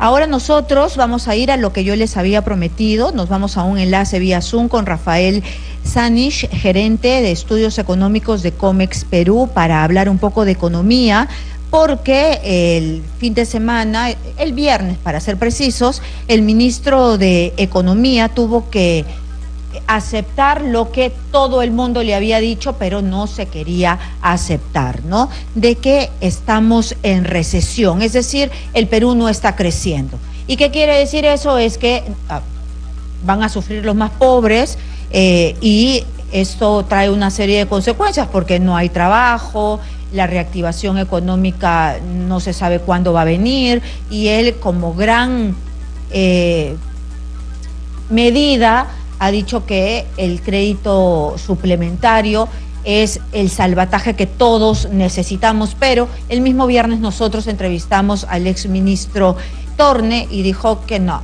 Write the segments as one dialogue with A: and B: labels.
A: Ahora nosotros vamos a ir a lo que yo les había prometido, nos vamos a un enlace vía Zoom con Rafael Sanich, gerente de estudios económicos de Comex Perú, para hablar un poco de economía, porque el fin de semana, el viernes para ser precisos, el ministro de Economía tuvo que aceptar lo que todo el mundo le había dicho, pero no se quería aceptar, ¿no? De que estamos en recesión, es decir, el Perú no está creciendo. ¿Y qué quiere decir eso? Es que van a sufrir los más pobres y esto trae una serie de consecuencias porque no hay trabajo, la reactivación económica no se sabe cuándo va a venir, y él, como gran medida, ha dicho que el crédito suplementario es el salvataje que todos necesitamos, pero el mismo viernes nosotros entrevistamos al exministro Torne y dijo que no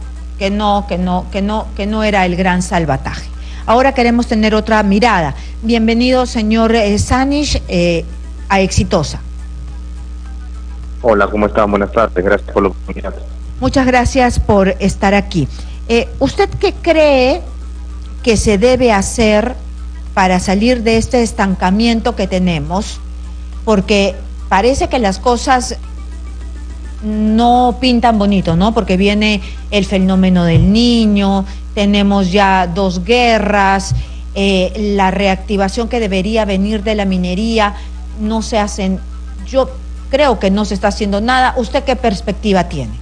A: era el gran salvataje. Ahora queremos tener otra mirada. Bienvenido, señor Sanich, a Exitosa.
B: Hola, ¿cómo están? Buenas tardes, gracias por la oportunidad.
A: Muchas gracias por estar aquí. ¿Usted qué cree que se debe hacer para salir de este estancamiento que tenemos? Porque parece que las cosas no pintan bonito, ¿no? Porque viene el fenómeno del Niño, tenemos ya 2 guerras, la reactivación que debería venir de la minería no se hacen. Yo creo que no se está haciendo nada. ¿Usted qué perspectiva tiene?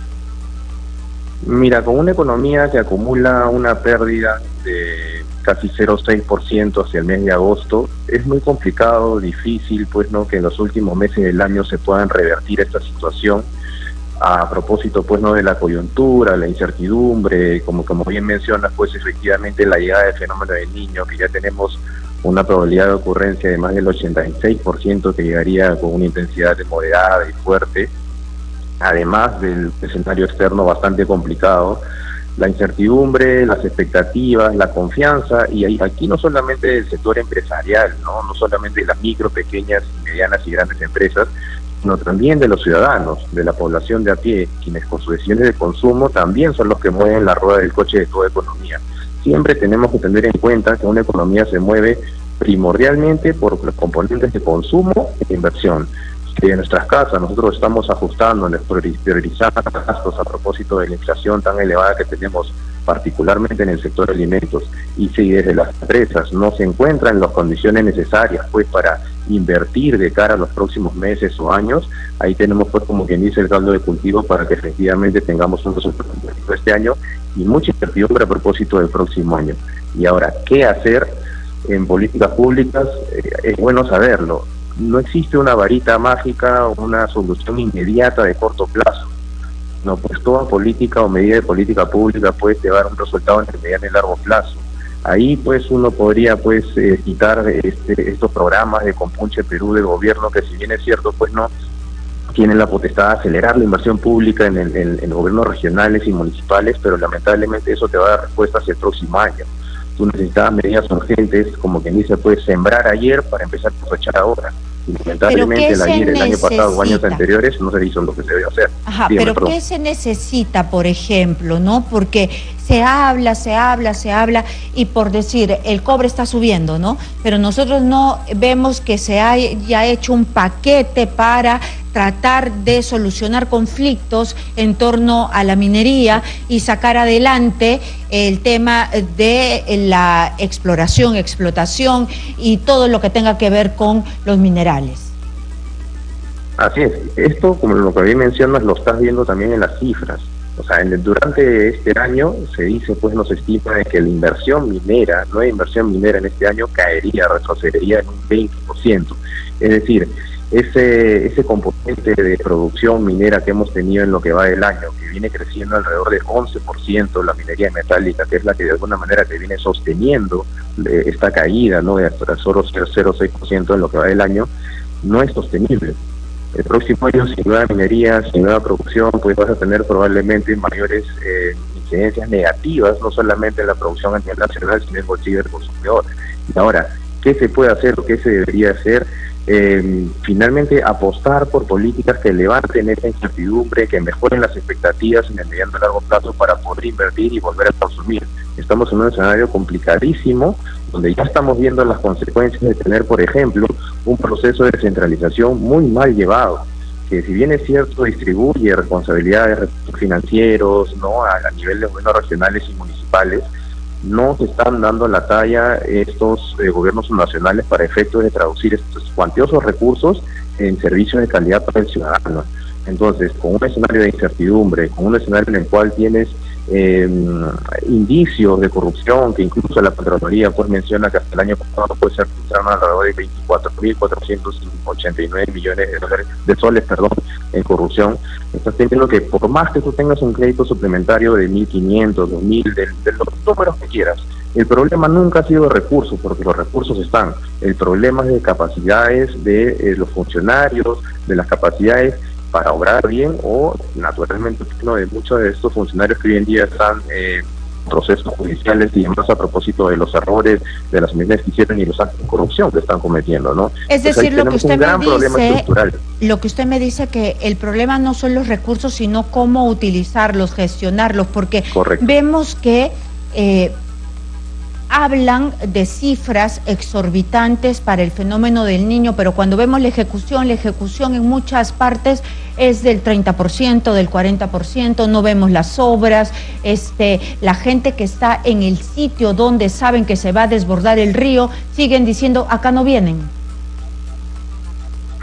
B: Mira, con una economía que acumula una pérdida de casi 0,6% hacia el mes de agosto, es muy complicado, difícil, pues, ¿no?, que en los últimos meses del año se puedan revertir esta situación. A propósito, pues, ¿no?, de la coyuntura, la incertidumbre, como bien mencionas, pues efectivamente la llegada del fenómeno del Niño, que ya tenemos una probabilidad de ocurrencia de más del 86%, que llegaría con una intensidad de moderada y fuerte, además del escenario externo bastante complicado, la incertidumbre, las expectativas, la confianza, y aquí no solamente del sector empresarial, no solamente de las micro, pequeñas, medianas y grandes empresas, sino también de los ciudadanos, de la población de a pie, quienes con sus decisiones de consumo también son los que mueven la rueda del coche de toda economía. Siempre tenemos que tener en cuenta que una economía se mueve primordialmente por los componentes de consumo e inversión. Que en nuestras casas nosotros estamos ajustando, priorizando gastos a propósito de la inflación tan elevada que tenemos, particularmente en el sector de alimentos, y si desde las empresas no se encuentran las condiciones necesarias, pues, para invertir de cara a los próximos meses o años, ahí tenemos, pues, como quien dice, el caldo de cultivo para que efectivamente tengamos un resultado este año y mucha incertidumbre a propósito del próximo año. Y ahora, ¿qué hacer en políticas públicas? Es bueno saberlo. No existe una varita mágica o una solución inmediata de corto plazo. No, pues toda política o medida de política pública puede llevar un resultado en el mediano y largo plazo. Ahí, pues, uno podría, pues, quitar estos programas de Compunche Perú del gobierno, que, si bien es cierto, pues, no tienen la potestad de acelerar la inversión pública en gobiernos regionales y municipales, pero lamentablemente eso te va a dar respuesta hacia el próximo año. Tú necesitabas medidas urgentes, como quien dice, pues, sembrar ayer para empezar a cosechar ahora. Y lamentablemente el año pasado o años anteriores no se hizo lo que se debe hacer.
A: Ajá, pero ¿qué se necesita, por ejemplo, no? Porque se habla, y por decir, el cobre está subiendo, ¿no? Pero nosotros no vemos que se haya hecho un paquete para tratar de solucionar conflictos en torno a la minería y sacar adelante el tema de la explotación y todo lo que tenga que ver con los minerales.
B: Así es. Esto, como lo que bien mencionas, lo estás viendo también en las cifras. O sea, durante este año se dice, pues, nos estima de que la inversión minera, nueva inversión minera en este año retrocedería en un 20%. Es decir, ese componente de producción minera que hemos tenido en lo que va del año, que viene creciendo alrededor del 11%, la minería metálica, que es la que de alguna manera te viene sosteniendo esta caída, ¿no?, de hasta solo 0,6% en lo que va del año, no es sostenible. El próximo año, sin nueva minería, sin nueva producción, pues vas a tener probablemente mayores incidencias negativas, no solamente en la producción a nivel nacional, sino en el bolsillo del consumidor. Y ahora, ¿qué se puede hacer o qué se debería hacer? finalmente apostar por políticas que levanten esa incertidumbre, que mejoren las expectativas en el mediano y largo plazo para poder invertir y volver a consumir. Estamos en un escenario complicadísimo, donde ya estamos viendo las consecuencias de tener, por ejemplo, un proceso de descentralización muy mal llevado, que si bien es cierto distribuye responsabilidades financieros, ¿no?, a nivel de gobiernos regionales y municipales, no se están dando la talla estos gobiernos nacionales para efectos de traducir estos cuantiosos recursos en servicios de calidad para el ciudadano. Entonces, con un escenario de incertidumbre, con un escenario en el cual tienes indicios de corrupción, que incluso la Contraloría pues menciona que hasta el año pasado puede ser alrededor de 24.489 millones de soles en corrupción. Estás teniendo que, por más que tú tengas un crédito suplementario de 1.500, 2.000, de los números que quieras, el problema nunca ha sido de recursos, porque los recursos están. El problema es de capacidades de los funcionarios, de las capacidades para obrar bien, o naturalmente uno de muchos de estos funcionarios que hoy en día están en procesos judiciales y demás a propósito de los errores, de las medidas que hicieron y los actos de corrupción que están cometiendo, ¿no?
A: Es decir, lo que usted me dice que el problema no son los recursos, sino cómo utilizarlos, gestionarlos, porque
B: correcto,
A: vemos que hablan de cifras exorbitantes para el fenómeno del niño, pero cuando vemos la ejecución en muchas partes es del 30%, del 40%, no vemos las obras, la gente que está en el sitio donde saben que se va a desbordar el río, siguen diciendo, acá no vienen.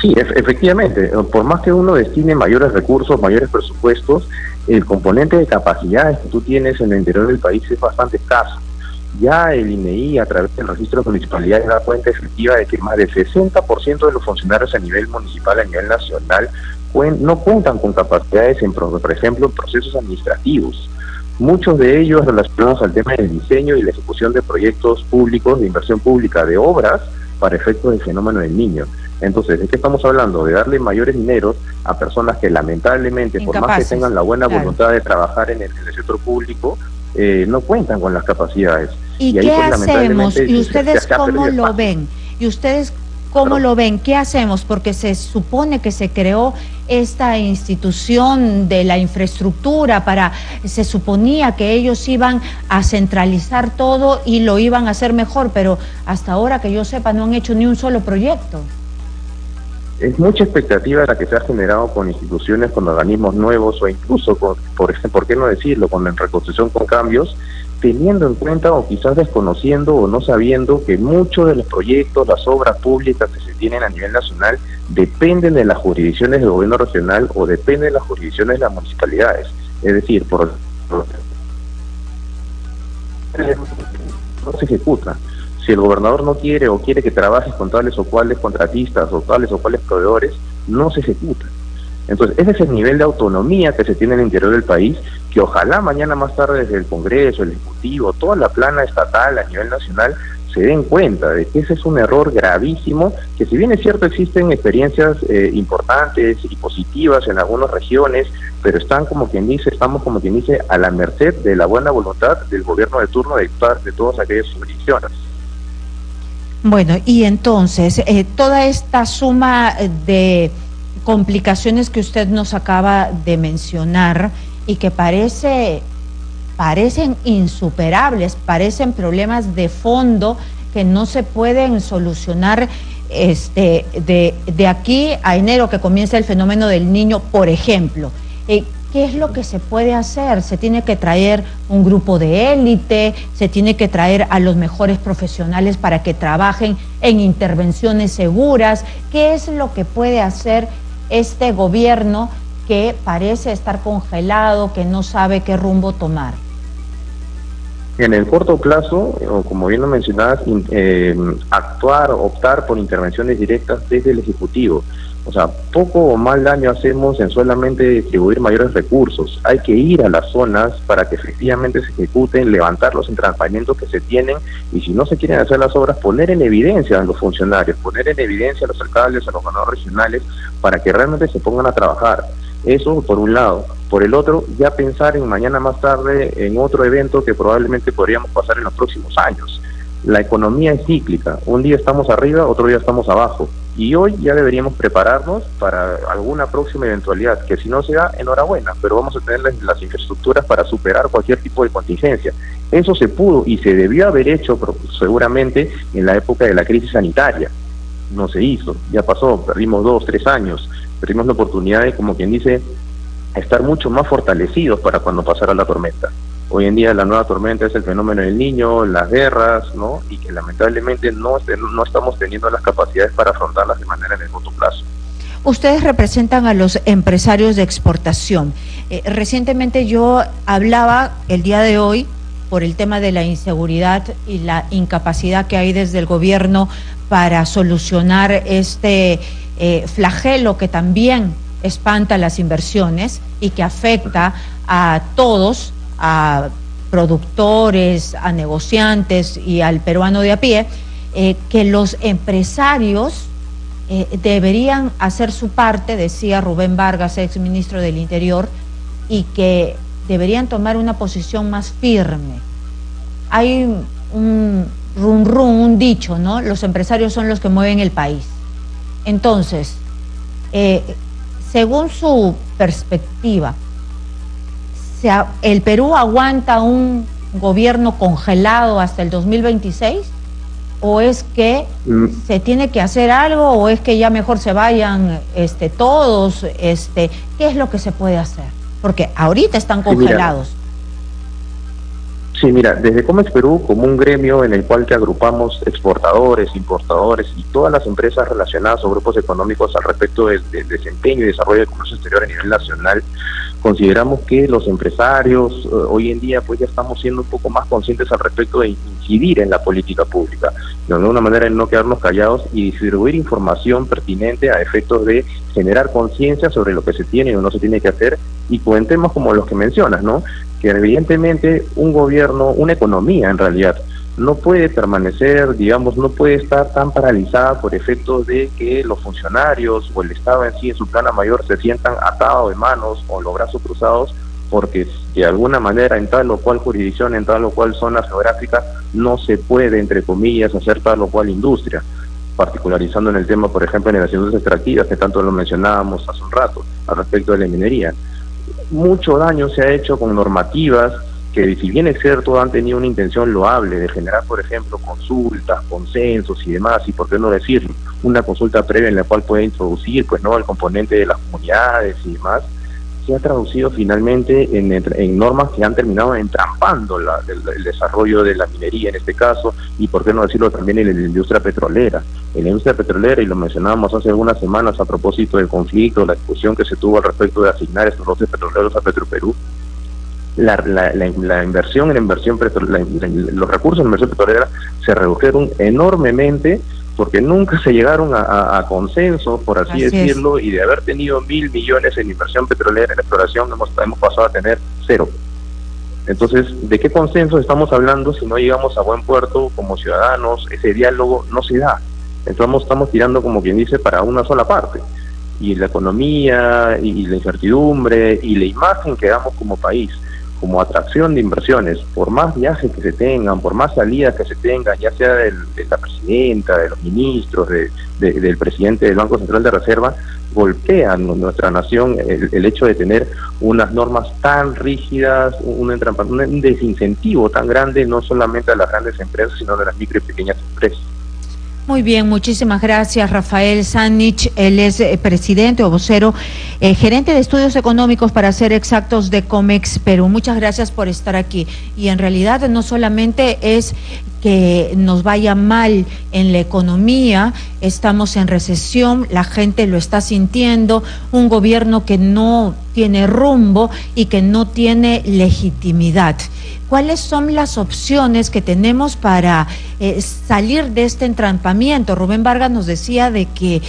B: Sí, efectivamente, por más que uno destine mayores recursos, mayores presupuestos, el componente de capacidades que tú tienes en el interior del país es bastante escaso. Ya el INEI, a través del registro de municipalidades, da cuenta efectiva de que más del 60% de los funcionarios a nivel municipal, a nivel nacional, no cuentan con capacidades, por ejemplo, en procesos administrativos. Muchos de ellos relacionados al tema del diseño y la ejecución de proyectos públicos, de inversión pública, de obras, para efectos del fenómeno del niño. Entonces, ¿de qué estamos hablando? De darle mayores dineros a personas que lamentablemente,
A: incapaces,
B: por más que tengan la buena voluntad de trabajar en el sector público, no cuentan con las capacidades.
A: ¿Y qué hacemos? ¿Y ustedes cómo lo ven? ¿Y ustedes cómo lo ven? ¿Qué hacemos? Porque se supone que se creó esta institución de la infraestructura se suponía que ellos iban a centralizar todo y lo iban a hacer mejor, pero hasta ahora que yo sepa no han hecho ni un solo proyecto.
B: Es mucha expectativa la que se ha generado con instituciones, con organismos nuevos, o incluso, por qué no decirlo, con la reconstrucción con cambios, teniendo en cuenta o quizás desconociendo o no sabiendo que muchos de los proyectos, las obras públicas que se tienen a nivel nacional dependen de las jurisdicciones del gobierno regional o dependen de las jurisdicciones de las municipalidades. Es decir, no se ejecuta. Si el gobernador no quiere o quiere que trabajes con tales o cuales contratistas o tales o cuales proveedores, no se ejecuta. Entonces, ese es el nivel de autonomía que se tiene en el interior del país, que ojalá mañana más tarde desde el Congreso, el Ejecutivo, toda la plana estatal a nivel nacional se den cuenta de que ese es un error gravísimo, que si bien es cierto existen experiencias importantes y positivas en algunas regiones, pero estamos como quien dice a la merced de la buena voluntad del gobierno de turno de todas aquellas jurisdicciones.
A: Bueno, y entonces, toda esta suma de complicaciones que usted nos acaba de mencionar y que parecen insuperables, parecen problemas de fondo que no se pueden solucionar de aquí a enero, que comienza el fenómeno del niño, por ejemplo. ¿Qué es lo que se puede hacer? ¿Se tiene que traer un grupo de élite? ¿Se tiene que traer a los mejores profesionales para que trabajen en intervenciones seguras? ¿Qué es lo que puede hacer este gobierno que parece estar congelado, que no sabe qué rumbo tomar?
B: En el corto plazo, como bien lo mencionabas, optar por intervenciones directas desde el Ejecutivo. O sea, poco o mal daño hacemos en solamente distribuir mayores recursos. Hay que ir a las zonas para que efectivamente se ejecuten, levantar los entrampanamientos que se tienen, y si no se quieren hacer las obras, poner en evidencia a los funcionarios, poner en evidencia a los alcaldes, a los gobernadores regionales, para que realmente se pongan a trabajar. Eso por un lado. Por el otro, ya pensar en mañana más tarde en otro evento que probablemente podríamos pasar en los próximos años. La economía es cíclica. Un día estamos arriba, otro día estamos abajo. Y hoy ya deberíamos prepararnos para alguna próxima eventualidad, que si no se da, enhorabuena, pero vamos a tener las infraestructuras para superar cualquier tipo de contingencia. Eso se pudo y se debió haber hecho seguramente en la época de la crisis sanitaria. No se hizo, ya pasó, perdimos 2, 3 años, perdimos la oportunidad de, como quien dice, estar mucho más fortalecidos para cuando pasara la tormenta. Hoy en día la nueva tormenta es el fenómeno del Niño, las guerras, ¿no? Y que lamentablemente no estamos teniendo las capacidades para afrontarlas de manera en el corto plazo.
A: Ustedes representan a los empresarios de exportación. Recientemente yo hablaba el día de hoy por el tema de la inseguridad y la incapacidad que hay desde el gobierno para solucionar este flagelo que también espanta las inversiones y que afecta a todos, a productores, a negociantes y al peruano de a pie, que los empresarios deberían hacer su parte, decía Rubén Vargas, ex ministro del Interior, y que deberían tomar una posición más firme. Hay un un dicho, ¿no? Los empresarios son los que mueven el país. Entonces, según su perspectiva, ¿el Perú aguanta un gobierno congelado hasta el 2026? ¿O es que se tiene que hacer algo? ¿O es que ya mejor se vayan todos? ¿Qué es lo que se puede hacer? Porque ahorita están congelados.
B: Sí, mira, desde Comex Perú, como un gremio en el cual que agrupamos exportadores, importadores y todas las empresas relacionadas o grupos económicos al respecto del desempeño y desarrollo del comercio exterior a nivel nacional, consideramos que los empresarios hoy en día pues ya estamos siendo un poco más conscientes al respecto de incidir en la política pública, de alguna manera en no quedarnos callados y distribuir información pertinente a efectos de generar conciencia sobre lo que se tiene o no se tiene que hacer, y con temas como los que mencionas, ¿no? Que evidentemente un gobierno, una economía en realidad, no puede permanecer, digamos, no puede estar tan paralizada por efectos de que los funcionarios o el Estado en sí, en su plana mayor, se sientan atados de manos o los brazos cruzados, porque de alguna manera en tal o cual jurisdicción, en tal o cual zona geográfica, no se puede, entre comillas, hacer tal o cual industria, particularizando en el tema, por ejemplo, en las industrias extractivas, que tanto lo mencionábamos hace un rato, al respecto de la minería. Mucho daño se ha hecho con normativas que, si bien es cierto, han tenido una intención loable de generar, por ejemplo, consultas, consensos y demás, y por qué no decir una consulta previa en la cual puede introducir pues no el componente de las comunidades y demás, se ha traducido finalmente en normas que han terminado entrampando el desarrollo de la minería en este caso, y por qué no decirlo también en la industria petrolera. En la industria petrolera, y lo mencionábamos hace algunas semanas a propósito del conflicto, la discusión que se tuvo al respecto de asignar estos lotes petroleros a Petroperú, la inversión en los recursos en inversión petrolera se redujeron enormemente, porque nunca se llegaron a consenso, por así decirlo, y de haber tenido 1.000 millones en inversión petrolera, en exploración, hemos pasado a tener 0. Entonces, ¿de qué consenso estamos hablando si no llegamos a buen puerto como ciudadanos? Ese diálogo no se da. Entonces estamos tirando, como quien dice, para una sola parte. Y la economía, y la incertidumbre, y la imagen que damos como país, como atracción de inversiones, por más viajes que se tengan, por más salidas que se tengan, ya sea de la presidenta, de los ministros, del presidente del Banco Central de Reserva, golpean nuestra nación el hecho de tener unas normas tan rígidas, un desincentivo tan grande, no solamente a las grandes empresas, sino a las micro y pequeñas empresas.
A: Muy bien, muchísimas gracias, Rafael Sanich. Él es presidente o vocero, gerente de estudios económicos, para ser exactos, de Comex Perú. Muchas gracias por estar aquí. Y en realidad no solamente es que nos vaya mal en la economía, estamos en recesión, la gente lo está sintiendo, un gobierno que no tiene rumbo y que no tiene legitimidad. ¿Cuáles son las opciones que tenemos para salir de este entrampamiento? Rubén Vargas nos decía de que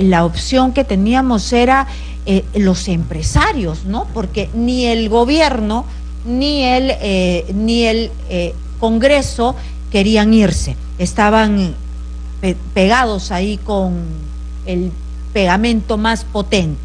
A: la opción que teníamos era los empresarios, ¿no? Porque ni el gobierno ni el Congreso querían irse, estaban pegados ahí con el pegamento más potente.